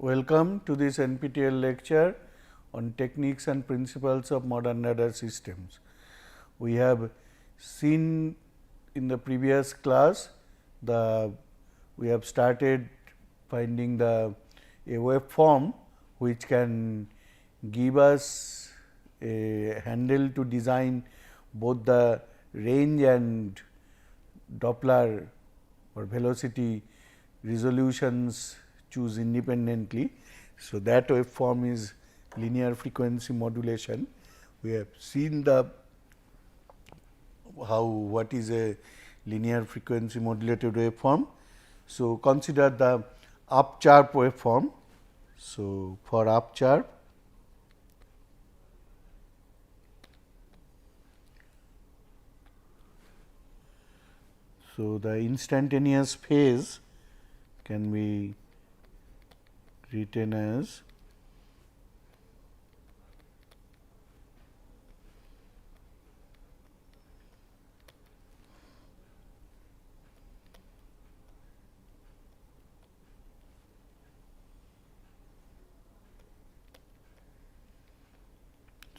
Welcome to this NPTEL lecture on techniques and principles of modern radar systems. We have seen in the previous class we have started finding a waveform which can give us a handle to design both the range and Doppler or velocity resolutions choose independently. So, that waveform is linear frequency modulation. We have seen what is a linear frequency modulated waveform. So, consider the upcharp waveform. So, for upcharp, so the instantaneous phase can be written as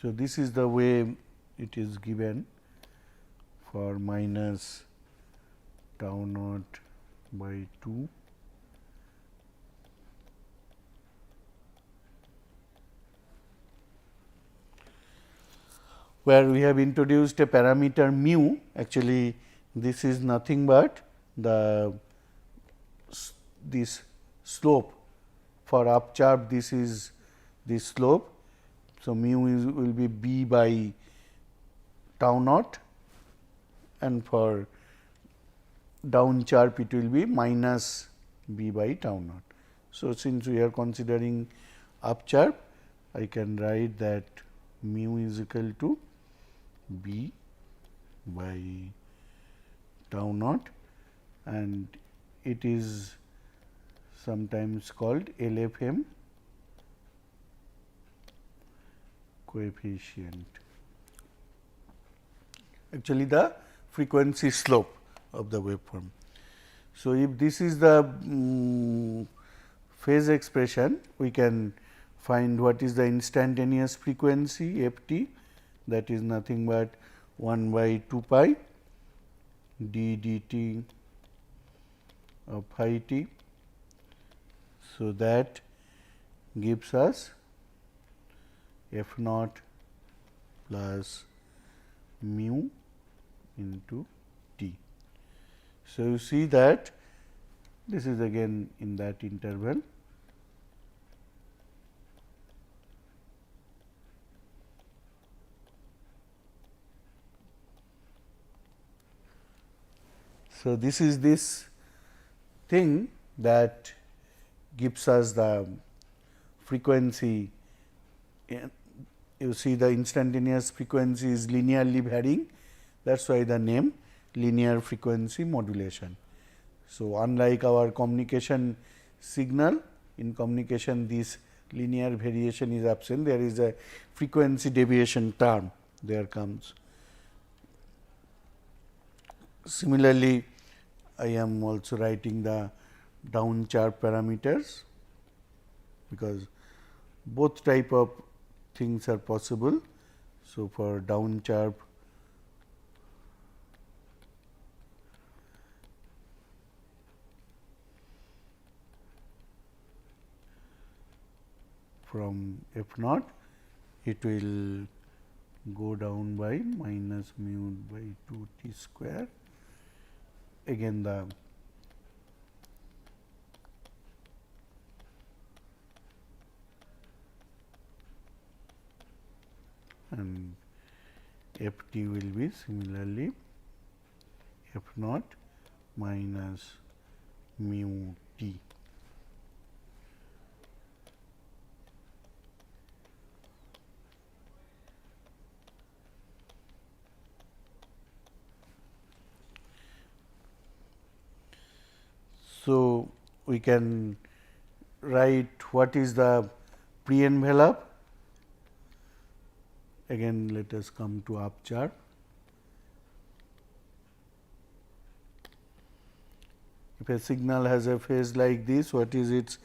so this is the way it is given for minus tau naught by 2 where we have introduced a parameter mu. Actually, this is nothing but this slope for upcharp, this is the slope. So, mu will be b by tau naught, and for downcharp it will be minus b by tau naught. So, since we are considering upcharp, I can write that mu is equal to b by tau naught, and it is sometimes called LFM coefficient, actually the frequency slope of the waveform. So, if this is the phase expression, we can find what is the instantaneous frequency f t, that is nothing but 1 by 2 pi d dt of phi t. So, that gives us f naught plus mu into t. So, you see that this is again in that interval. So, this is this thing that gives us the frequency. You see the instantaneous frequency is linearly varying, that is why the name linear frequency modulation. So, unlike our communication signal, in communication this linear variation is absent, there is a frequency deviation term there comes. Similarly, I am also writing the downcharp parameters, because both type of things are possible. So, for downcharp, from f naught, it will go down by minus mu by 2 t square. Again the and f t will be similarly f naught minus mu t. So, we can write what is the pre-envelope. Again, let us come to upcharp. If a signal has a phase like this, what is its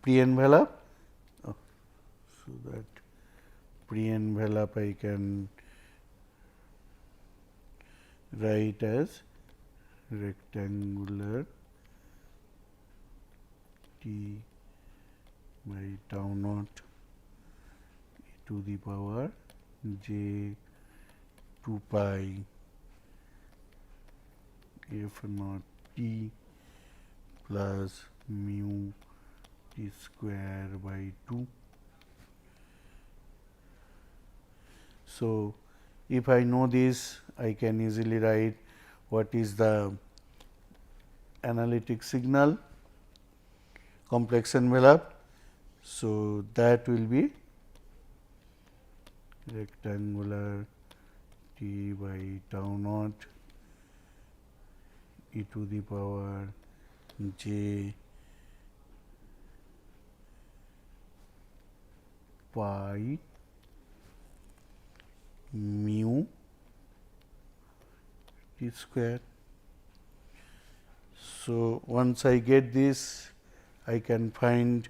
pre-envelope? So that pre-envelope I can write as rectangular T by tau naught e to the power j 2 pi f naught t plus mu t square by 2. So, if I know this, I can easily write what is the analytic signal complex envelope. So, that will be rectangular T by tau naught e to the power j pi mu t square. So, once I get this, I can find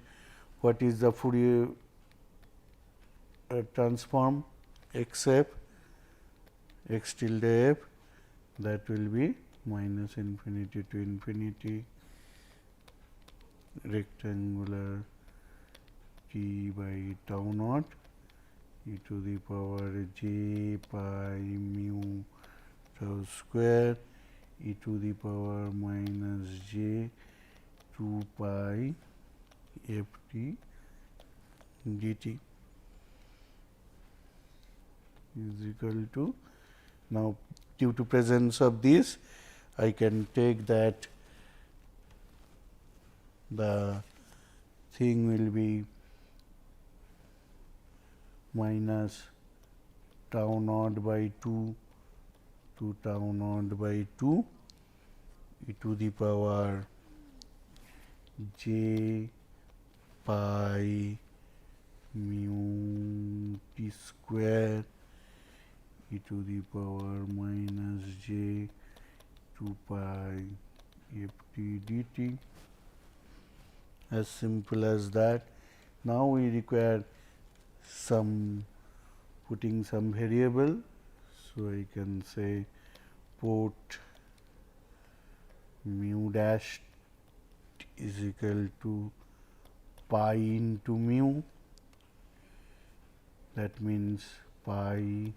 what is the Fourier transform x f x tilde f, that will be minus infinity to infinity rectangular T by tau naught e to the power j pi mu tau square e to the power minus j 2 pi f t dt is equal to, now due to presence of this, I can take that the thing will be minus tau naught by 2 to tau naught by 2 e to the power j pi mu t square e to the power minus j 2 pi f t dt, as simple as that. Now, we require some putting some variable. So, I can say put mu dash is equal to pi into mu, that means pi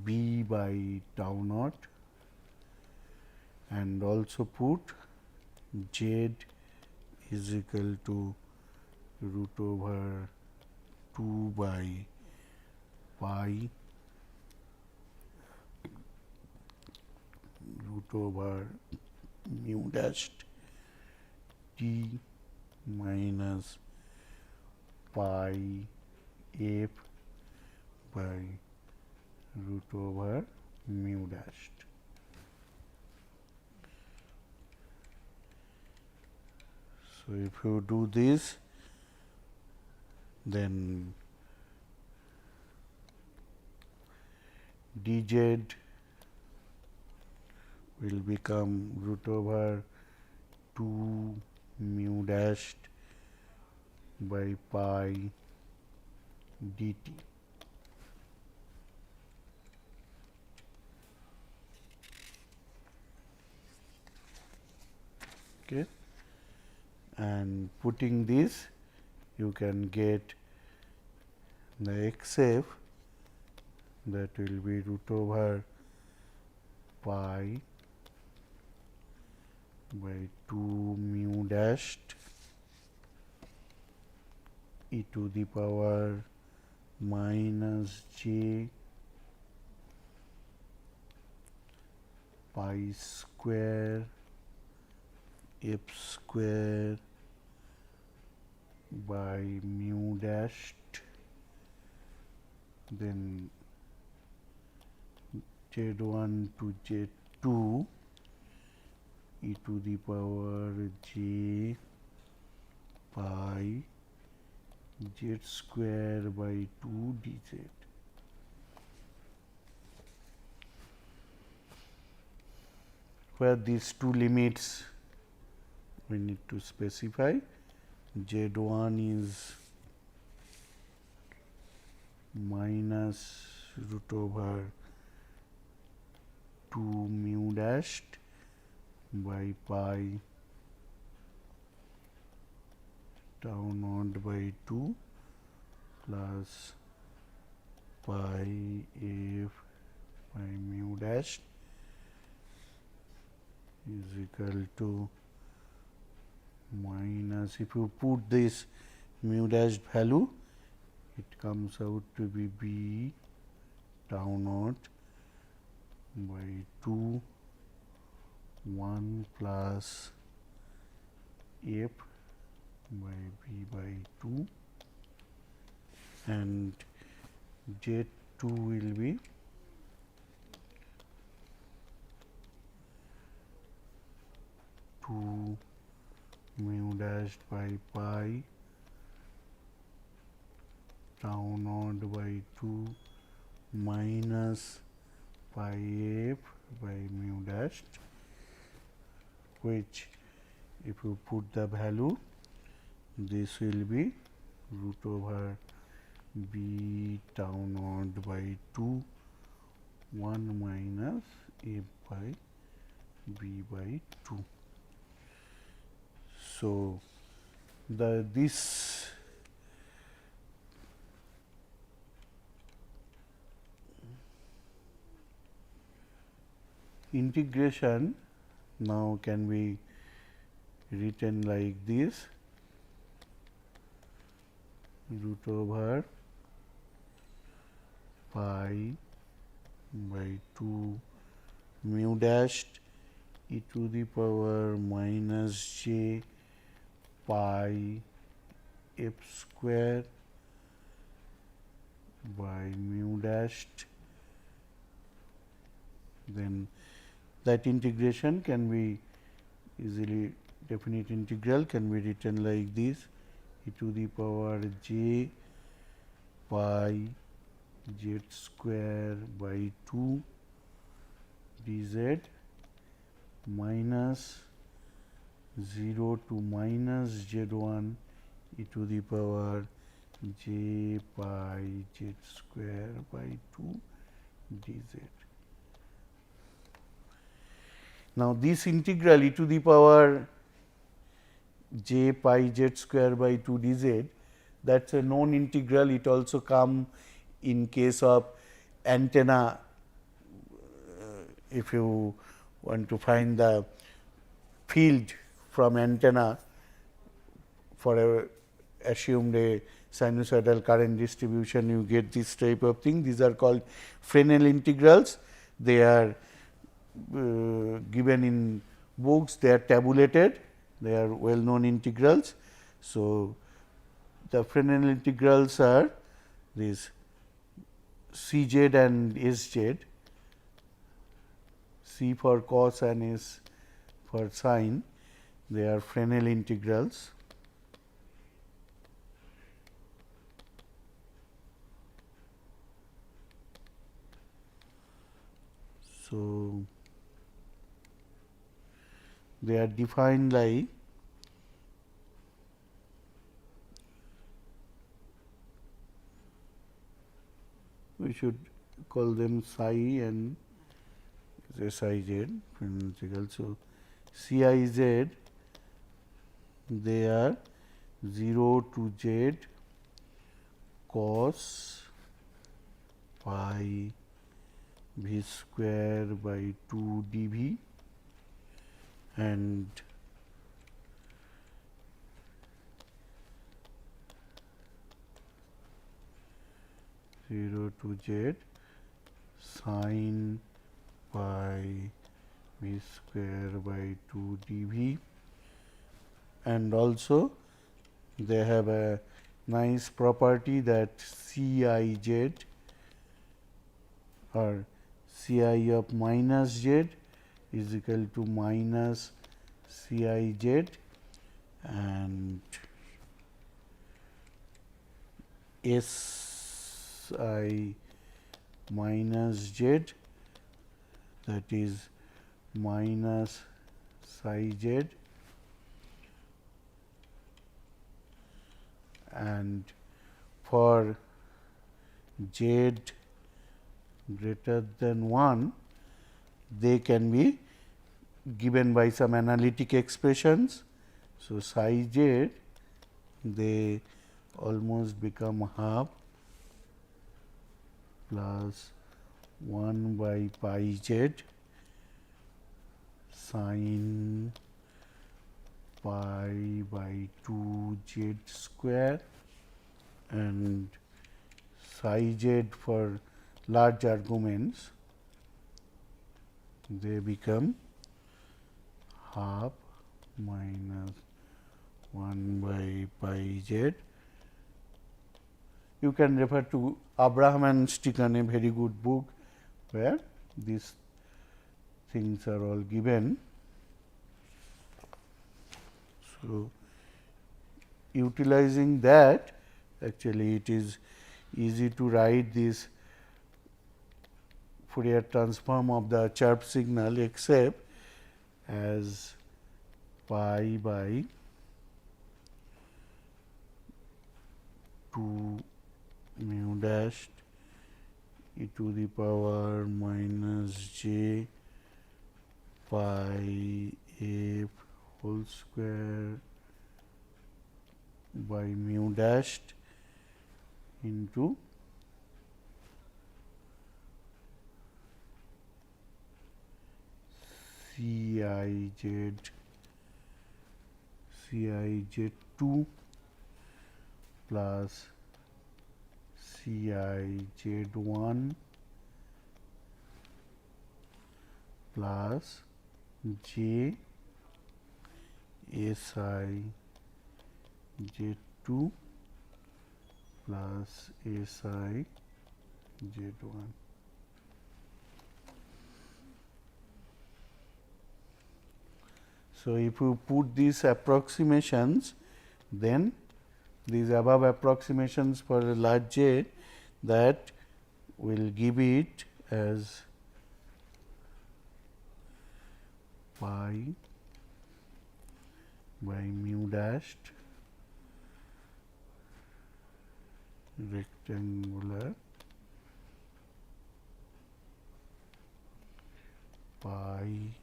b by tau naught, and also put z is equal to root over 2 by pi root over mu dash t minus pi f by root over mu dash. So, if you do this, then dz will become root over 2 mu dash by pi dt. Okay. And putting this, you can get the x f, that will be root over pi by 2 mu dash e to the power minus j pi square f square by mu dash, then z1 to z2 e to the power j pi z square by 2 dz. Where these two limits we need to specify, z1 is minus root over 2 mu dashed by pi tau naught by 2 plus pi f by mu dash is equal to minus, if you put this mu dash value, it comes out to be b tau naught by 2 1 plus f by b by 2, and Z2 will be two mu dashed by pi tau naught by 2 minus pi f by mu dashed, which if you put the value, this will be root over b tau naught by 2 1 minus f by b by 2. So, this integration now can be written like this, root over pi by 2 mu dashed e to the power minus j pi f square by mu dashed. Then that integration can be easily, definite integral can be written like this, e to the power j pi z square by 2 dz minus 0 to minus z1 e to the power j pi z square by 2 dz. Now, this integral e to the power j pi z square by 2 dz, that is a known integral. It also come in case of antenna. If you want to find the field from antenna for a assumed a sinusoidal current distribution, you get this type of thing. These are called Fresnel integrals. They are given in books, they are tabulated, they are well known integrals. So, the Fresnel integrals are these Cz and Sz, C for cos and S for sin, they are Fresnel integrals. So, they are defined like we should call them psi and Siz integral. So, Ciz they are 0 to z cos pi v square by 2 dv and zero to z sin pi v square by 2 dv, and also they have a nice property that Ciz or Ci of minus z is equal to minus Ciz and Si minus z, that is minus psi z, and for z greater than 1, they can be given by some analytic expressions. So, psi z they almost become half plus 1 by pi z sin pi by 2 z square, and psi z for large arguments they become half minus 1 by pi z. You can refer to Abraham and Stickon, a very good book where these things are all given. So, utilizing that, actually it is easy to write this Fourier transform of the chirp signal, except as pi by 2 mu dashed e to the power minus j pi f whole square by mu dashed into Cij2 plus Cij1 plus j Sij2 plus Sij1. So, if you put these approximations, then these above approximations for a large j, that will give it as pi by mu dashed rectangular pi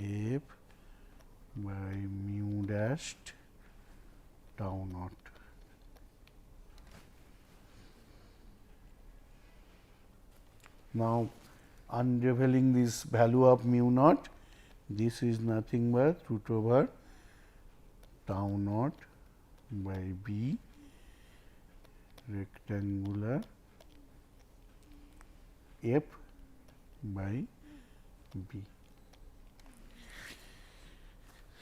f by mu dashed tau naught. Now, unraveling this value of mu naught, this is nothing but root over tau naught by b rectangular f by b.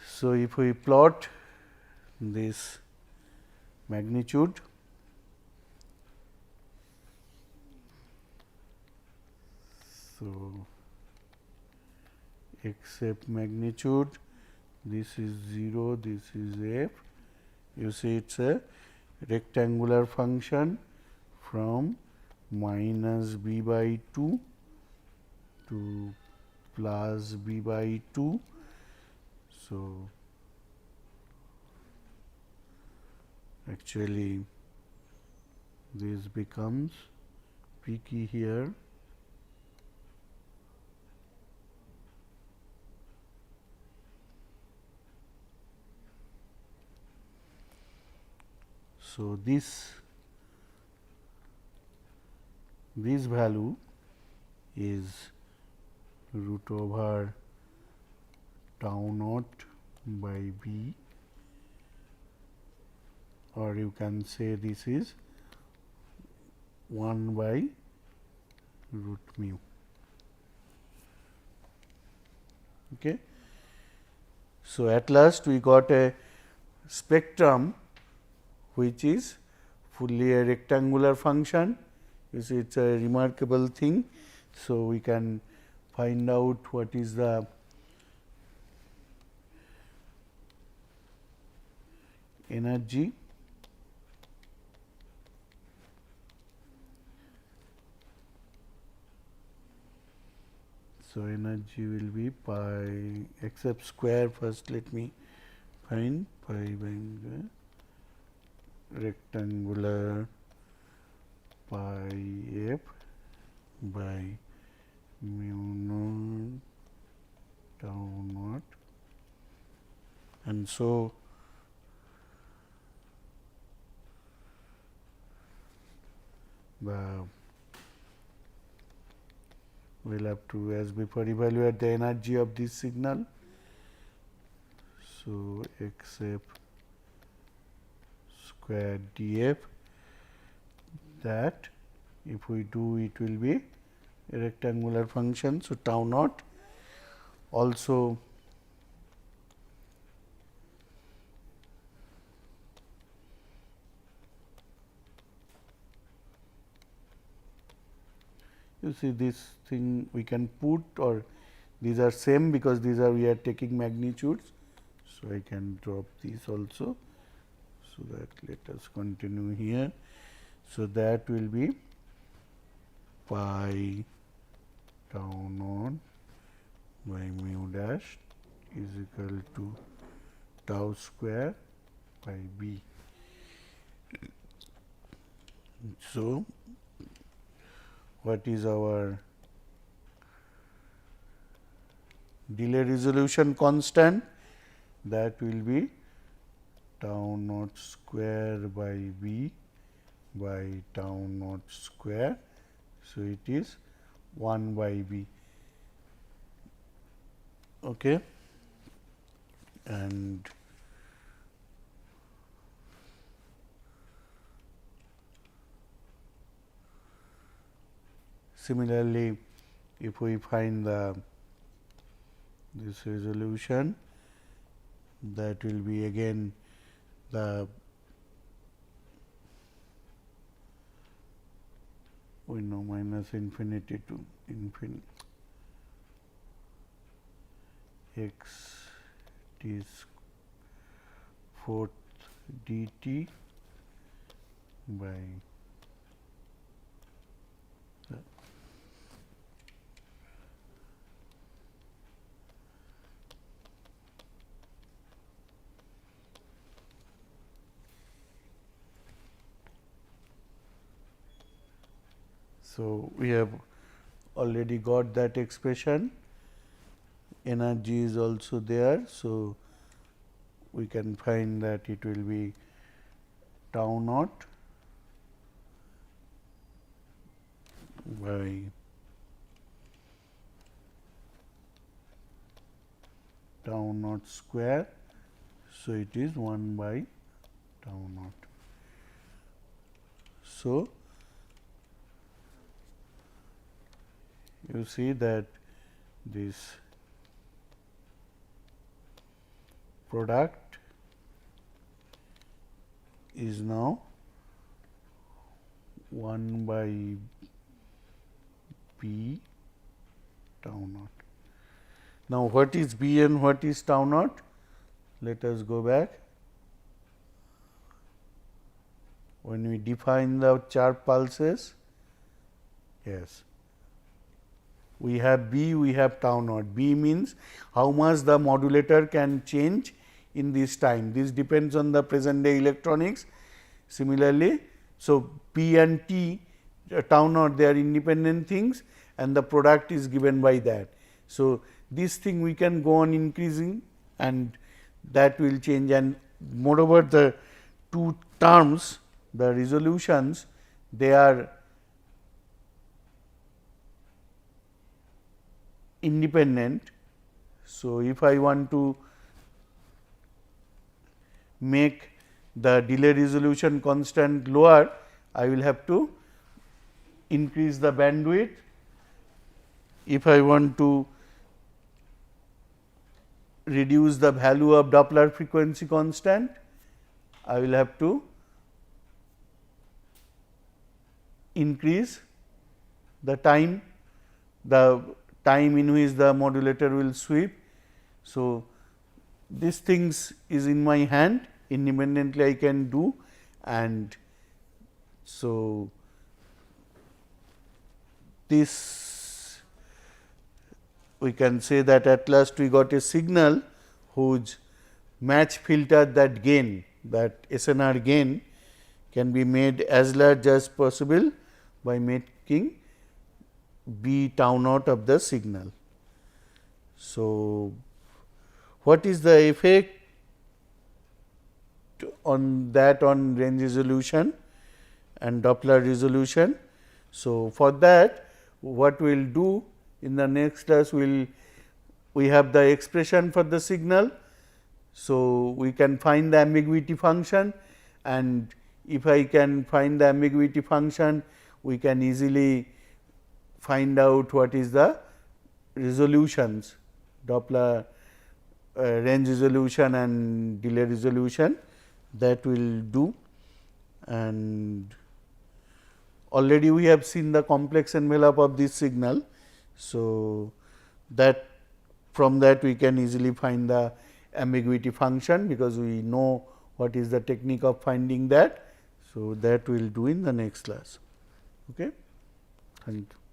So, if we plot this magnitude, so except magnitude, this is 0, this is f. You see it is a rectangular function from minus b by 2 to plus b by 2. So, actually this becomes peaky here. So, this value is root over tau naught by b, or you can say this is 1 by root mu. Okay. So, at last we got a spectrum which is fully a rectangular function. You see, it is a remarkable thing. So, we can find out what is the energy. So, energy will be pi, except square first, let me find pi by the rectangular pi f by mu naught tau naught, and so the we will have to, as before, evaluate the energy of this signal. So, x f square d f, that if we do, it will be a rectangular function. So, tau naught also you see this thing we can put, or these are same because these are we are taking magnitudes. So, I can drop these also. So, that let us continue here. So, that will be pi tau naught by mu dash is equal to tau square by b. So, what is our delay resolution constant? That will be tau naught square by b by tau naught square. So, it is 1 by b. Okay. And similarly, if we find this resolution, that will be again the we know minus infinity to infinity x t fourth dt by so, we have already got that expression, energy is also there. So, we can find that it will be tau naught by tau naught square. So, it is 1 by tau naught. So, you see that this product is now 1 by b tau naught. Now, what is b and what is tau naught? Let us go back. When we define the sharp pulses, yes, we have b, we have tau naught. B means how much the modulator can change in this time. This depends on the present day electronics. Similarly, so p and t tau naught, they are independent things, and the product is given by that. So, this thing we can go on increasing, and that will change, and moreover the two terms, the resolutions, they are independent. So, if I want to make the delay resolution constant lower, I will have to increase the bandwidth. If I want to reduce the value of Doppler frequency constant, I will have to increase the time in which the modulator will sweep. So, these things is in my hand, independently I can do, and so this we can say that at last we got a signal whose match filter, that gain, that SNR gain can be made as large as possible by making B tau naught of the signal. So, what is the effect on that on range resolution and Doppler resolution? So, for that what we will do in the next class, we have the expression for the signal. So, we can find the ambiguity function, and if I can find the ambiguity function, we can easily find out what is the resolutions, Doppler range resolution and delay resolution, that we will do. And already we have seen the complex envelope of this signal. So, that from that we can easily find the ambiguity function, because we know what is the technique of finding that. So, that we will do in the next class. Okay. Thank you.